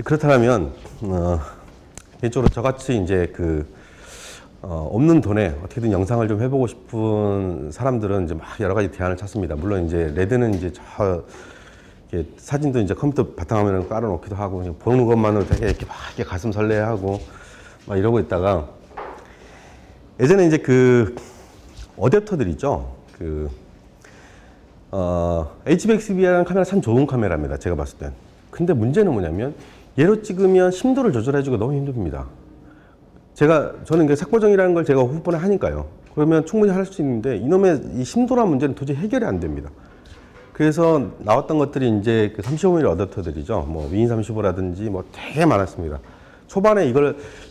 그렇다면 개인적으로 저같이 이제 없는 돈에 어떻게든 영상을 좀 해보고 싶은 사람들은 이제 막 여러 가지 대안을 찾습니다. 물론 이제 레드는 이제 사진도 이제 컴퓨터 바탕화면을 깔아놓기도 하고 그냥 보는 것만으로 되게 이렇게 막 이렇게 가슴 설레하고 막 이러고 있다가 예전에 이제 어댑터들 있죠. HBXB라는 카메라 참 좋은 카메라입니다. 제가 봤을 땐. 근데 문제는 뭐냐면 얘로 찍으면 심도를 조절해주기가 너무 힘듭니다. 저는 이게 색보정이라는 걸 제가 후번에 하니까요. 그러면 충분히 할 수 있는데 이놈의 이 심도란 문제는 도저히 해결이 안 됩니다. 그래서 나왔던 것들이 이제 35mm 어댑터들이죠. 뭐 윈 35라든지 뭐 되게 많았습니다. 초반에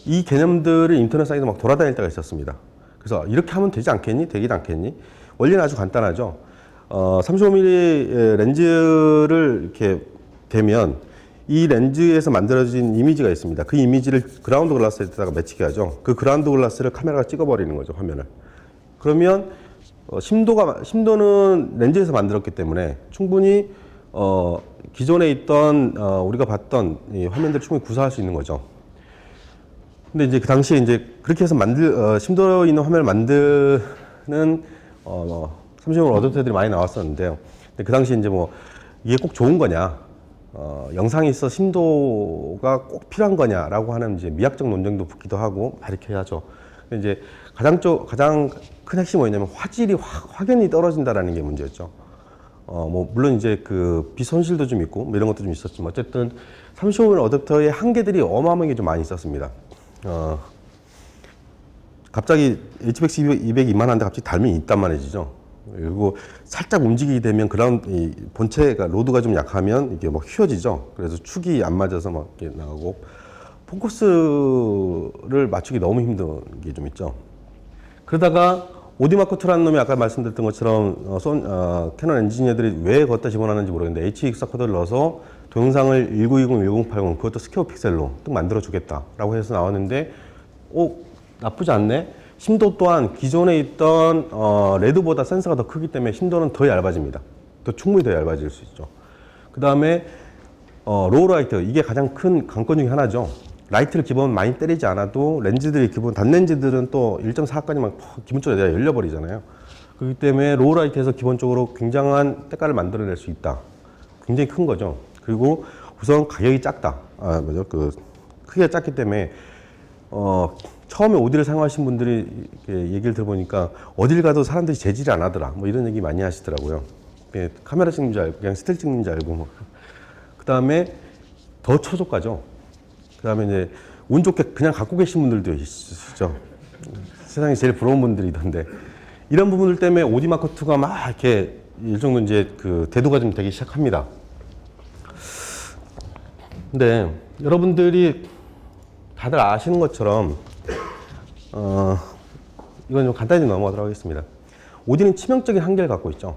이 개념들을 인터넷 사이트에 막 돌아다닐 때가 있었습니다. 그래서 이렇게 하면 되지 않겠니? 되긴 않겠니? 원리는 아주 간단하죠. 35mm 렌즈를 이렇게 대면 이 렌즈에서 만들어진 이미지가 있습니다. 그 이미지를 그라운드 글라스에다가 매치게 하죠. 그 그라운드 글라스를 카메라가 찍어버리는 거죠, 화면을. 그러면 심도는 렌즈에서 만들었기 때문에 충분히 기존에 있던 우리가 봤던 이 화면들을 충분히 구사할 수 있는 거죠. 근데 이제 그 당시에 이제 그렇게 해서 심도 있는 화면을 만드는 30mm 어댑터들이 많이 나왔었는데요. 근데 그 당시에 이제 뭐 이게 꼭 좋은 거냐, 영상에 있어 심도가 꼭 필요한 거냐라고 하는 이제 미학적 논쟁도 붙기도 하고 이렇게 하죠. 근데 이제 가장 큰 핵심이 뭐냐면 화질이 확연히 떨어진다라는 게 문제였죠. 뭐 물론 이제 빛 손실도 좀 있고 뭐 이런 것도 좀 있었지만 어쨌든 35mm 어댑터의 한계들이 어마어마하게 좀 많이 있었습니다. 갑자기 HBX200 이만한데 갑자기 달면이 있단 말이죠. 그리고 살짝 움직이게 되면 이 본체가 로드가 좀 약하면 이게 막 휘어지죠. 그래서 축이 안 맞아서 막 이렇게 나가고 포커스를 맞추기 너무 힘든 게 좀 있죠. 그러다가 오디마크2라는 놈이 아까 말씀드렸던 것처럼 캐논 엔지니어들이 왜 걷다 집어넣는지 모르겠는데 HEXA 코드를 넣어서 동영상을 1920, 1080 그것도 스퀘어 픽셀로 또 만들어 주겠다라고 해서 나왔는데 나쁘지 않네. 심도 또한 기존에 있던 레드보다 센서가 더 크기 때문에 심도는 더 얇아집니다. 충분히 더 얇아질 수 있죠. 그 다음에 로우 라이트, 이게 가장 큰 관건 중에 하나죠. 라이트를 기본 많이 때리지 않아도 렌즈들이 단렌즈들은 또 1.4까지만 기본적으로 내가 열려버리잖아요. 그렇기 때문에 로우 라이트에서 기본적으로 굉장한 때깔을 만들어낼 수 있다. 굉장히 큰 거죠. 그리고 우선 가격이 작다. 크기가 작기 때문에 처음에 오디를 사용하신 분들이 얘기를 들어보니까 어딜 가도 사람들이 재질이 안 하더라. 뭐 이런 얘기 많이 하시더라고요. 카메라 찍는 줄 알고, 그냥 스틸 찍는 줄 알고. 그 다음에 더 초저가죠. 그 다음에 이제 운 좋게 그냥 갖고 계신 분들도 있죠. 세상에 제일 부러운 분들이던데. 이런 부분들 때문에 오디마크2가 막 이렇게 일정도 이제 대두가 좀 되기 시작합니다. 근데 여러분들이 다들 아시는 것처럼 이건 좀 간단히 넘어가도록 하겠습니다. 오디는 치명적인 한계를 갖고 있죠.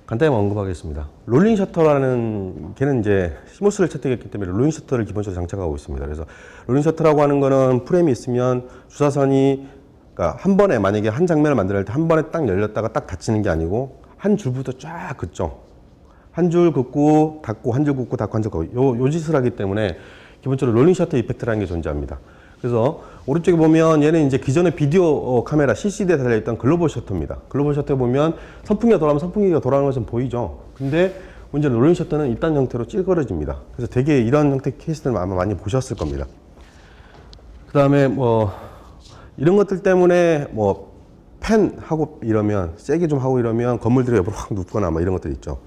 간단히 언급하겠습니다. 롤링 셔터라는, 걔는 이제 시모스를 채택했기 때문에 롤링 셔터를 기본적으로 장착하고 있습니다. 그래서 롤링 셔터라고 하는 거는 프레임이 있으면 주사선이, 그러니까 한 번에 만약에 한 장면을 만들 때 한 번에 딱 열렸다가 딱 닫히는 게 아니고 한 줄부터 쫙 긋죠. 한 줄 긋고 닫고, 한 줄 긋고 닫고, 한 줄 긋고 요 짓을 하기 때문에 기본적으로 롤링 셔터 이펙트라는 게 존재합니다. 그래서 오른쪽에 보면 얘는 이제 기존의 비디오 카메라 CCD에 달려있던 글로벌 셔터입니다. 글로벌 셔터에 보면 선풍기가 돌아가면 선풍기가 돌아가는 것은 보이죠. 근데 문제는 롤링 셔터는 이딴 형태로 찌그러집니다. 그래서 되게 이런 형태 케이스들은 아마 많이 보셨을 겁니다. 그 다음에 뭐 이런 것들 때문에 뭐 펜 하고 이러면 세게 좀 하고 이러면 건물들이 옆으로 확 눕거나 뭐 이런 것들 있죠.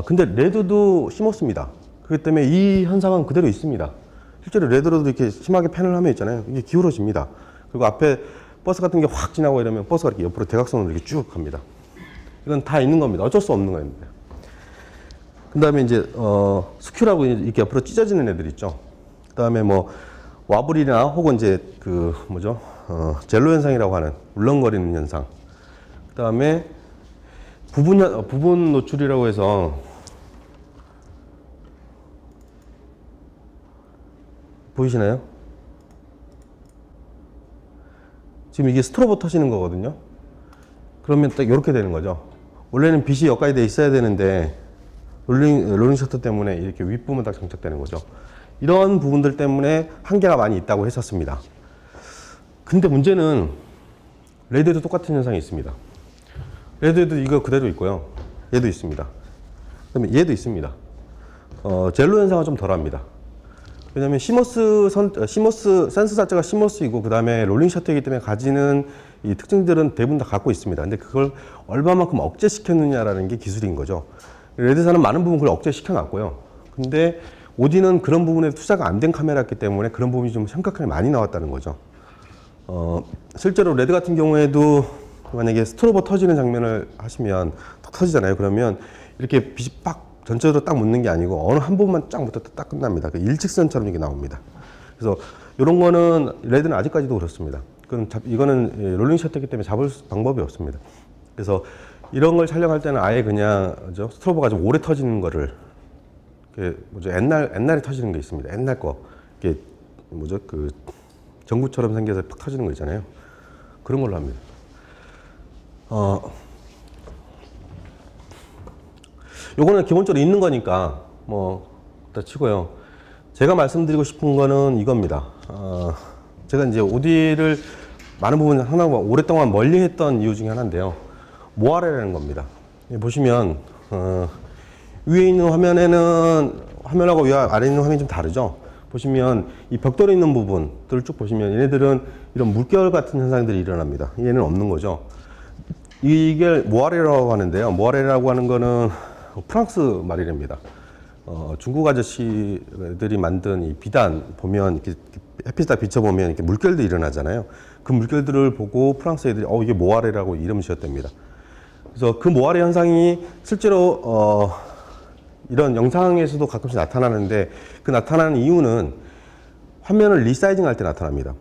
근데 레드도 심었습니다. 그렇기 때문에 이 현상은 그대로 있습니다. 실제로 레드로도 이렇게 심하게 펜을 하면 있잖아요. 이게 기울어집니다. 그리고 앞에 버스 같은 게 확 지나고 이러면 버스가 이렇게 옆으로 대각선으로 이렇게 쭉 갑니다. 이건 다 있는 겁니다. 어쩔 수 없는 겁니다. 그 다음에 이제, 스큐라고 이렇게 옆으로 찢어지는 애들 있죠. 그 다음에 뭐, 와블이나 혹은 이제 젤로 현상이라고 하는 울렁거리는 현상. 그 다음에 부분 노출이라고 해서 보이시나요? 지금 이게 스트로보 터지는 거거든요. 그러면 딱 이렇게 되는 거죠. 원래는 빛이 여기까지 돼 있어야 되는데 롤링 셔터 때문에 이렇게 윗부분 딱 장착되는 거죠. 이런 부분들 때문에 한계가 많이 있다고 했었습니다. 근데 문제는 레드에도 똑같은 현상이 있습니다. 레드에도 이거 그대로 있고요. 얘도 있습니다. 그다음에 얘도 있습니다. 젤로 현상은 좀 덜합니다. 왜냐하면 시모스 센서 자체가 시모스이고 그 다음에 롤링 셔터이기 때문에 가지는 이 특징들은 대부분 다 갖고 있습니다. 근데 그걸 얼마만큼 억제시켰느냐라는 게 기술인 거죠. 레드사는 많은 부분 그걸 억제시켜 놨고요. 근데 오디는 그런 부분에 투자가 안 된 카메라였기 때문에 그런 부분이 좀 심각하게 많이 나왔다는 거죠. 실제로 레드 같은 경우에도 만약에 스트로버 터지는 장면을 하시면 탁 터지잖아요. 그러면 이렇게 빛이 빡 전체적으로 딱 묻는 게 아니고 어느 한 부분만 쫙 묻었다 딱 끝납니다. 그 일직선처럼 이게 나옵니다. 그래서 이런 거는 레드는 아직까지도 그렇습니다. 이거는 롤링 셔터이기 때문에 잡을 방법이 없습니다. 그래서 이런 걸 촬영할 때는 아예 그냥 스트로버가 좀 오래 터지는 거를 옛날에 터지는 게 있습니다. 옛날 거 이게 그 전구처럼 생겨서 팍 터지는 거 있잖아요. 그런 걸로 합니다. 요거는 기본적으로 있는 거니까 다 치고요. 제가 말씀드리고 싶은 거는 이겁니다. 제가 이제 오디를 많은 부분 오랫동안 멀리 했던 이유 중에 하나인데요. 모아레라는 겁니다. 보시면 위에 있는 화면하고 아래에 있는 화면이 좀 다르죠. 보시면 이 벽돌에 있는 부분들을 쭉 보시면 얘네들은 이런 물결 같은 현상들이 일어납니다. 얘는 없는 거죠. 이게 모아레라고 하는데요. 모아레라고 하는 거는 프랑스 말이랍니다. 중국 아저씨들이 만든 이 비단 보면 이렇게 햇빛에다 비춰보면 이렇게 물결도 일어나잖아요. 그 물결들을 보고 프랑스 애들이 이게 모아레라고 이름을 지었답니다. 그래서 그 모아레 현상이 실제로 이런 영상에서도 가끔씩 나타나는데 그 나타나는 이유는 화면을 리사이징 할 때 나타납니다.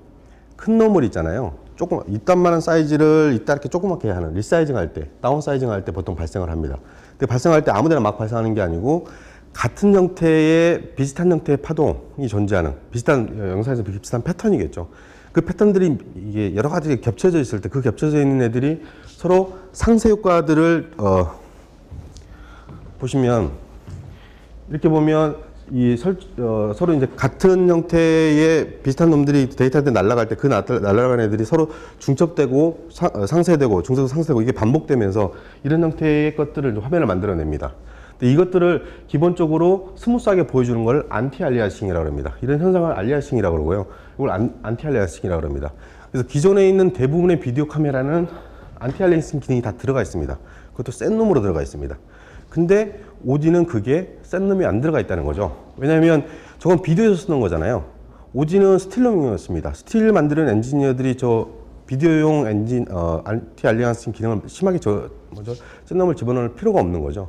큰 놈을 있잖아요. 조금 이딴만한 사이즈를 이렇게 조그맣게 하는 리사이징 할 때, 다운 사이징 할 때 보통 발생을 합니다. 근데 발생할 때 아무데나 막 발생하는 게 아니고 같은 형태의 비슷한 형태의 파동이 존재하는 영상에서 비슷한 패턴이겠죠. 그 패턴들이 이게 여러 가지 겹쳐져 있을 때 그 겹쳐져 있는 애들이 서로 상쇄 효과들을 보시면 이렇게 보면 서로 이제 같은 형태의 비슷한 놈들이 데이터한테 날아갈 때 그 날아가는 애들이 서로 중첩되고 상쇄되고 중첩되고 상쇄되고 이게 반복되면서 이런 형태의 것들을 화면을 만들어냅니다. 근데 이것들을 기본적으로 스무스하게 보여주는 걸 안티 알리아싱이라고 합니다. 이런 현상을 알리아싱이라고 그러고요. 이걸 안티 알리아싱이라고 합니다. 그래서 기존에 있는 대부분의 비디오 카메라는 안티 알리아싱 기능이 다 들어가 있습니다. 그것도 센 놈으로 들어가 있습니다. 근데 오디는 그게 센 놈이 안 들어가 있다는 거죠. 왜냐하면 저건 비디오에서 쓰는 거잖아요. 오디는 스틸용이었습니다. 스틸 만드는 엔지니어들이 저 비디오용 엔진 안티 알리아싱 기능을 심하게 센 놈을 집어넣을 필요가 없는 거죠.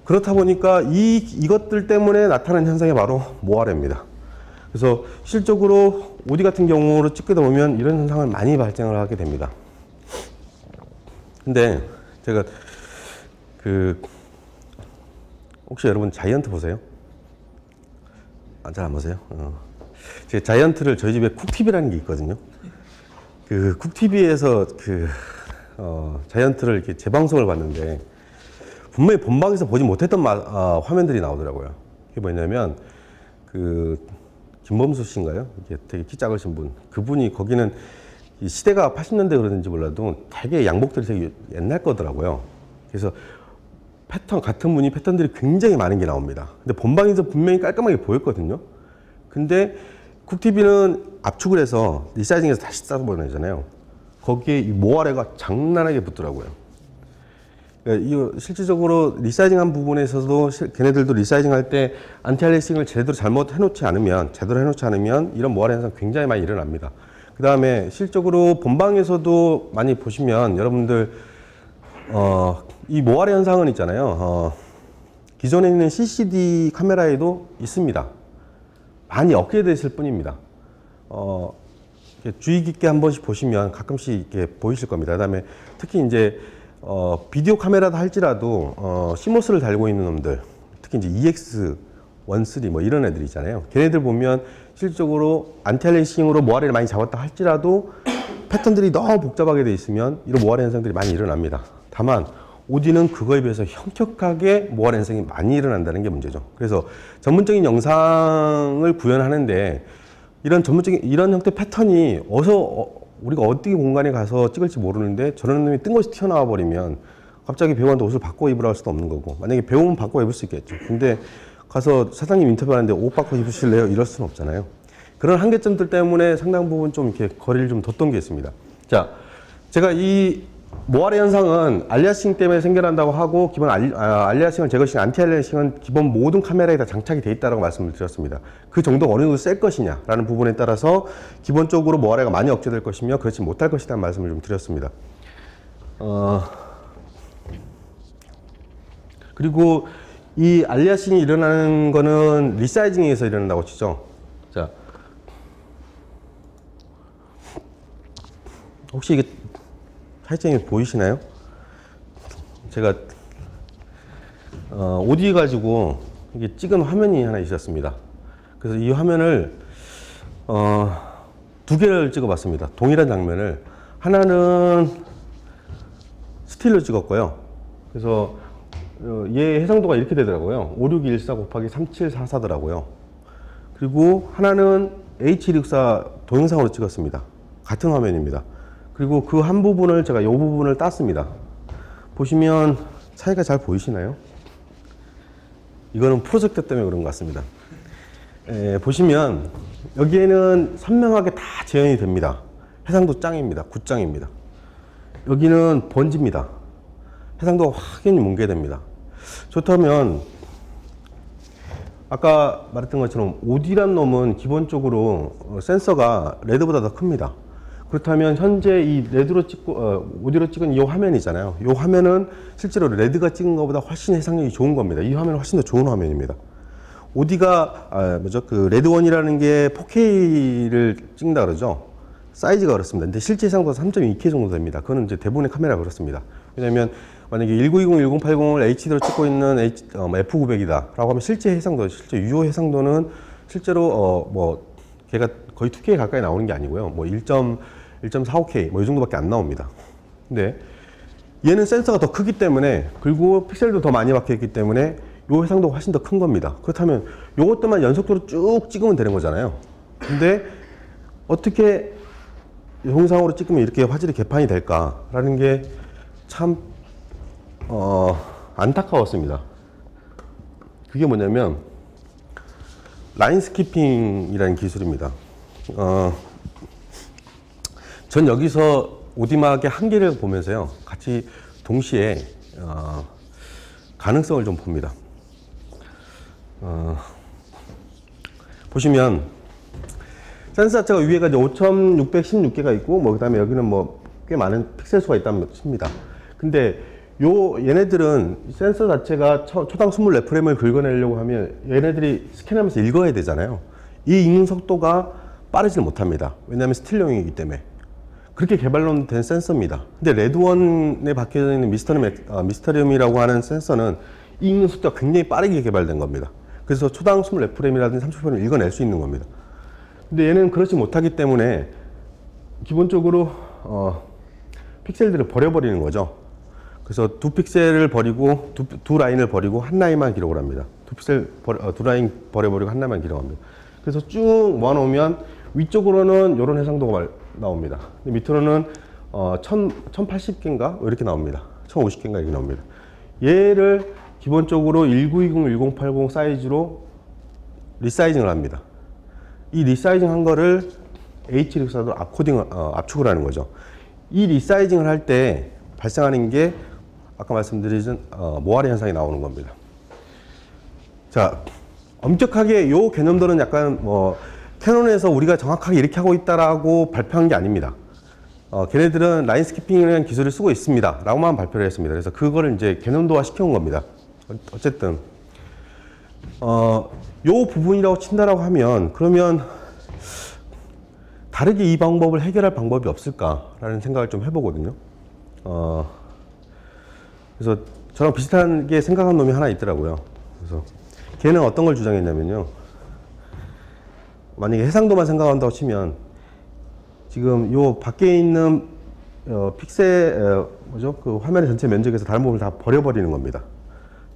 그렇다 보니까 이것들 때문에 나타나는 현상이 바로 모아레입니다. 그래서 실적으로 오디 같은 경우로 찍게 되면 이런 현상을 많이 발생을 하게 됩니다. 근데 제가 혹시 여러분 자이언트 보세요? 잘 안 보세요? 제가 자이언트를 저희 집에 쿡TV라는 게 있거든요. 그 쿡TV에서 자이언트를 이렇게 재방송을 봤는데 분명히 본방에서 보지 못했던 화면들이 나오더라고요. 그게 뭐냐면 김범수 씨인가요? 이게 되게 키 작으신 분. 그분이 거기는 이 시대가 80년대 그러는지 몰라도 되게 양복들이 되게 옛날 거더라고요. 그래서 같은 무늬 패턴들이 굉장히 많은 게 나옵니다. 근데 본방에서 분명히 깔끔하게 보였거든요. 근데 쿡TV는 압축을 해서 리사이징해서 다시 싸서 보내잖아요. 거기에 이 모아레가 장난하게 붙더라고요. 그러니까 이거 실질적으로 리사이징한 부분에서도 걔네들도 리사이징 할 때 안티알리싱을 제대로 해놓지 않으면 이런 모아레 현상 굉장히 많이 일어납니다. 그 다음에 실적으로 본방에서도 많이 보시면 여러분들 이 모아레 현상은 있잖아요. 기존에 있는 CCD 카메라에도 있습니다. 많이 업그레이드 됐을 뿐입니다. 주의 깊게 한 번씩 보시면 가끔씩 이렇게 보이실 겁니다. 그 다음에 특히 이제 비디오 카메라다 할지라도 시모스를 달고 있는 놈들, 특히 이제 EX13 뭐 이런 애들 있잖아요. 걔네들 보면 실질적으로 안티알리싱으로 모아레를 많이 잡았다 할지라도 패턴들이 너무 복잡하게 돼 있으면 이런 모아레 현상들이 많이 일어납니다. 다만 OD는 그거에 비해서 현격하게 모발 현상이 많이 일어난다는 게 문제죠. 그래서 전문적인 영상을 구현하는데 이런 형태 패턴이 우리가 어떻게 공간에 가서 찍을지 모르는데 저런 놈이 뜬것이 튀어나와 버리면 갑자기 배우한테 옷을 바꿔 입으라 할 수도 없는 거고, 만약에 배우면 바꿔 입을 수 있겠죠. 근데 가서 사장님 인터뷰하는데 옷 바꿔 입으실래요? 이럴 수는 없잖아요. 그런 한계점들 때문에 상당 부분 좀 이렇게 거리를 좀 뒀던 게 있습니다. 자, 제가 이 모발의 현상은 알리아싱 때문에 생겨난다고 하고, 기본 알리아싱을 제거시킨 안티알리아싱은 기본 모든 카메라에 다 장착이 돼 있다고 말씀을 드렸습니다. 그 정도가 어느 정도 셀 것이냐라는 부분에 따라서 기본적으로 모발에가 많이 억제될 것이며 그렇지 못할 것이라는 말씀을 좀 드렸습니다. 그리고 이 알리아싱이 일어나는 거는 리사이징에서 일어난다고 치죠. 자, 혹시 이게 살짝이 보이시나요? 제가 OD 가지고 이게 찍은 화면이 하나 있었습니다. 그래서 이 화면을 두 개를 찍어봤습니다. 동일한 장면을. 하나는 스틸로 찍었고요. 그래서 얘 해상도가 이렇게 되더라고요. 56214 곱하기 3744더라고요. 그리고 하나는 H264 동영상으로 찍었습니다. 같은 화면입니다. 그리고 그 한 부분을 제가 이 부분을 땄습니다. 보시면 차이가 잘 보이시나요? 이거는 프로젝터 때문에 그런 것 같습니다. 보시면 여기에는 선명하게 다 재현이 됩니다. 해상도 짱입니다. 굿짱입니다. 여기는 번지입니다. 해상도가 확연히 뭉개됩니다. 좋다면 아까 말했던 것처럼 OD란 놈은 기본적으로 센서가 레드보다 더 큽니다. 그렇다면 현재 이 레드로 찍고 OD로 찍은 이 화면이잖아요. 이 화면은 실제로 레드가 찍은 것보다 훨씬 해상력이 좋은 겁니다. 이 화면은 훨씬 더 좋은 화면입니다. OD가 그 레드원이라는 게 4K를 찍는다 그러죠. 사이즈가 그렇습니다. 근데 실제 해상도가 3.2K 정도 됩니다. 그거는 이제 대부분의 카메라가 그렇습니다. 왜냐하면 만약에 1920, 1080을 HD로 찍고 있는 F900이다 라고 하면 실제 해상도, 실제 유효 해상도는 실제로 걔가 거의 2K 가까이 나오는 게 아니고요. 1.45K 이 정도밖에 안 나옵니다. 근데 얘는 센서가 더 크기 때문에, 그리고 픽셀도 더 많이 박혀 있기 때문에 요 해상도가 훨씬 더 큰 겁니다. 그렇다면 요것들만 연속도로 쭉 찍으면 되는 거잖아요. 근데 어떻게 영상으로 찍으면 이렇게 화질이 개판이 될까라는 게 참 안타까웠습니다. 그게 뭐냐면 라인 스키핑이라는 기술입니다. 전 여기서 오디막의 한계를 보면서요, 같이 동시에 가능성을 좀 봅니다. 보시면 센서 자체가 위에가 이제 5616개가 있고, 그 다음에 여기는 꽤 많은 픽셀 수가 있다는 칩니다. 근데 얘네들은 센서 자체가 초당 24프레임을 긁어내려고 하면 얘네들이 스캔하면서 읽어야 되잖아요. 이 읽는 속도가 빠르지는 못합니다. 왜냐하면 스틸용이기 때문에. 그렇게 개발된 센서입니다. 근데 레드원에 박혀져 있는 미스터리움이라고 하는 센서는 이 읽는 속도가 굉장히 빠르게 개발된 겁니다. 그래서 초당 24프레임이라든지 30프레임을 읽어낼 수 있는 겁니다. 근데 얘는 그렇지 못하기 때문에 기본적으로 픽셀들을 버려버리는 거죠. 그래서 두 픽셀을 버리고 두 라인을 버리고 한 라인만 기록을 합니다. 두 라인 버려버리고 한 라인만 기록합니다. 그래서 쭉 모아놓으면 위쪽으로는 이런 해상도가 나옵니다. 밑으로는 1080개인가 이렇게 나옵니다. 1050개인가 이렇게 나옵니다. 얘를 기본적으로 1920, 1080 사이즈로 리사이징을 합니다. 이 리사이징 한 거를 H264로 압축을 하는 거죠. 이 리사이징을 할 때 발생하는 게 아까 말씀드린 모아리 현상이 나오는 겁니다. 자, 엄격하게 요 개념들은 약간 캐논에서 우리가 정확하게 이렇게 하고 있다라고 발표한 게 아닙니다. 걔네들은 라인 스키핑이라는 기술을 쓰고 있습니다 라고만 발표를 했습니다. 그래서 그거를 이제 개념도화 시켜온 겁니다. 어쨌든 요 부분이라고 친다라고 하면, 그러면 다르게 이 방법을 해결할 방법이 없을까라는 생각을 좀 해보거든요. 그래서 저랑 비슷하게 생각한 놈이 하나 있더라고요. 그래서 걔는 어떤 걸 주장했냐면요, 만약에 해상도만 생각한다고 치면 지금 요 밖에 있는 픽셀 뭐죠? 그 화면의 전체 면적에서 다른 부분을 다 버려버리는 겁니다.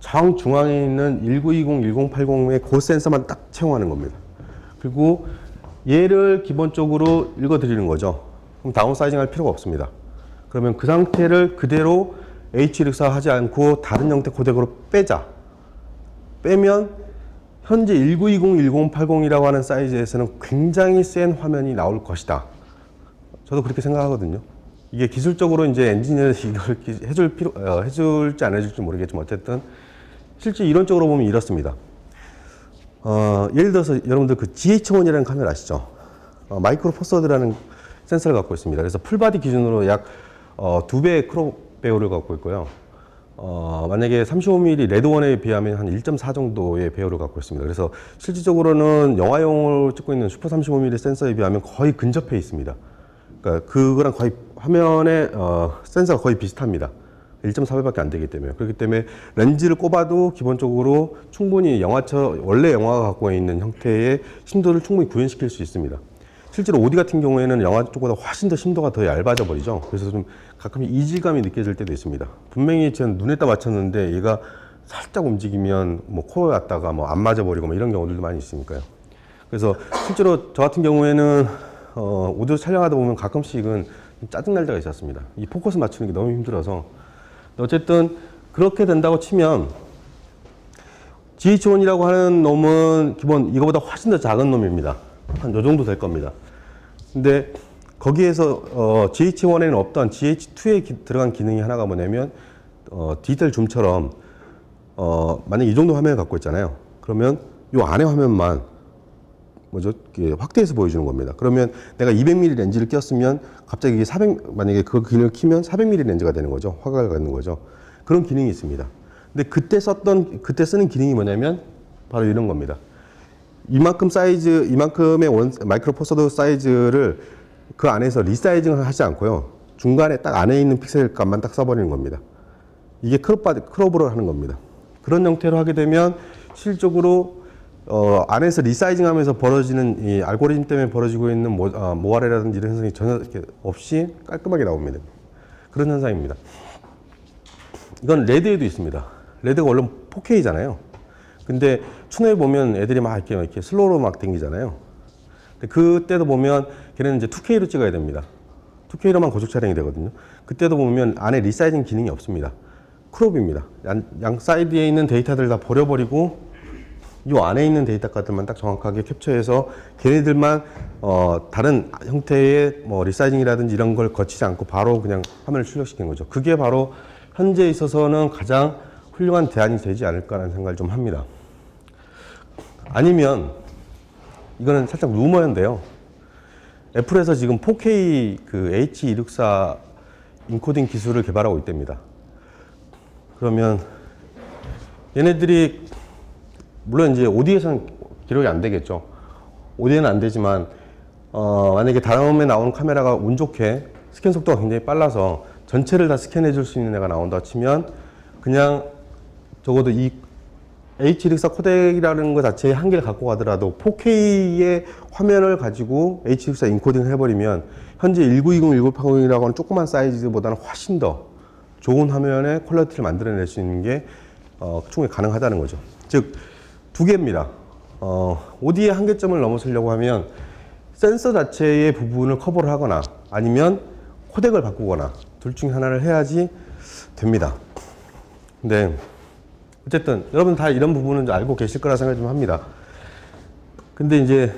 정중앙에 있는 1920, 1080의 그 센서만 딱 채용하는 겁니다. 그리고 얘를 기본적으로 읽어드리는 거죠. 그럼 다운사이징 할 필요가 없습니다. 그러면 그 상태를 그대로 H264 하지 않고 다른 형태 코덱으로 빼자. 빼면 현재 1920, 1080이라고 하는 사이즈에서는 굉장히 센 화면이 나올 것이다. 저도 그렇게 생각하거든요. 이게 기술적으로 이제 엔지니어들이 이걸 해줄지 안 해줄지 모르겠지만 어쨌든 실제 이론적으로 보면 이렇습니다. 예를 들어서 여러분들 그 GH1이라는 카메라 아시죠? 마이크로 포서드라는 센서를 갖고 있습니다. 그래서 풀바디 기준으로 약 2배의 크롭 배우를 갖고 있고요. 만약에 35mm 레드원에 비하면 한 1.4 정도의 배우를 갖고 있습니다. 그래서 실질적으로는 영화용으로 찍고 있는 슈퍼 35mm 센서에 비하면 거의 근접해 있습니다. 그러니까 그거랑 거의 화면의 센서가 거의 비슷합니다. 1.4배밖에 안 되기 때문에. 그렇기 때문에 렌즈를 꼽아도 기본적으로 충분히 원래 영화가 갖고 있는 형태의 심도를 충분히 구현시킬 수 있습니다. 실제로 OD 같은 경우에는 영화 쪽보다 훨씬 더 심도가 더 얇아져 버리죠. 그래서 좀 가끔 이질감이 느껴질 때도 있습니다. 분명히 제가 눈에다 맞췄는데 얘가 살짝 움직이면 뭐 코에 왔다가 뭐 안 맞아 버리고 뭐 이런 경우들도 많이 있으니까요. 그래서 실제로 저 같은 경우에는 오디오 촬영하다 보면 가끔씩은 짜증날 때가 있었습니다. 이 포커스 맞추는 게 너무 힘들어서. 어쨌든 그렇게 된다고 치면 GH1이라고 하는 놈은 기본 이거보다 훨씬 더 작은 놈입니다. 한 요 정도 될 겁니다. 근데 거기에서 GH1에는 없던 GH2에 들어간 기능이 하나가 뭐냐면 디지털 줌처럼 만약에 이 정도 화면을 갖고 있잖아요. 그러면 요 안에 화면만 뭐죠? 확대해서 보여주는 겁니다. 그러면 내가 200mm 렌즈를 꼈으면 갑자기 이게 만약에 그 기능을 키면 400mm 렌즈가 되는 거죠. 화각을 갖는 거죠. 그런 기능이 있습니다. 근데 그때 쓰는 기능이 뭐냐면 바로 이런 겁니다. 이만큼 사이즈, 이만큼의 마이크로 포서드 사이즈를 그 안에서 리사이징을 하지 않고요. 중간에 딱 안에 있는 픽셀 값만 딱 써버리는 겁니다. 이게 크롭으로 하는 겁니다. 그런 형태로 하게 되면 실질적으로 안에서 리사이징 하면서 벌어지는 이 알고리즘 때문에 벌어지고 있는 모아레라든지 이런 현상이 전혀 이렇게 없이 깔끔하게 나옵니다. 그런 현상입니다. 이건 레드에도 있습니다. 레드가 원래 4K잖아요. 근데 추노에 보면 애들이 막 이렇게 슬로우로 막 댕기잖아요. 근데 그때도 보면 걔네는 이제 2K로 찍어야 됩니다. 2K로만 고속 촬영이 되거든요. 그때도 보면 안에 리사이징 기능이 없습니다. 크롭입니다. 양 사이드에 있는 데이터들 다 버려버리고 이 안에 있는 데이터값들만 딱 정확하게 캡처해서 걔네들만 다른 형태의 뭐 리사이징이라든지 이런 걸 거치지 않고 바로 그냥 화면을 출력시키는 거죠. 그게 바로 현재에 있어서는 가장 훌륭한 대안이 되지 않을까라는 생각을 좀 합니다. 아니면 이거는 살짝 루머인데요. 애플에서 지금 4K 그 H264 인코딩 기술을 개발하고 있답니다. 그러면 얘네들이 물론 이제 OD에서는 기록이 안 되겠죠. OD에는 안 되지만 만약에 다음에 나오는 카메라가 운 좋게 스캔 속도가 굉장히 빨라서 전체를 다 스캔해 줄 수 있는 애가 나온다 치면 그냥 적어도 이 H264 코덱이라는 것 자체의 한계를 갖고 가더라도 4K의 화면을 가지고 H264 인코딩을 해버리면 현재 1920, 1980이라고 하는 조그만 사이즈보다는 훨씬 더 좋은 화면의 퀄리티를 만들어낼 수 있는 게 충분히 가능하다는 거죠. 즉, 두 개입니다. OD의 한계점을 넘어서려고 하면 센서 자체의 부분을 커버를 하거나 아니면 코덱을 바꾸거나 둘 중에 하나를 해야지 됩니다. 근데 어쨌든 여러분 다 이런 부분은 알고 계실 거라 생각 좀 합니다. 근데 이제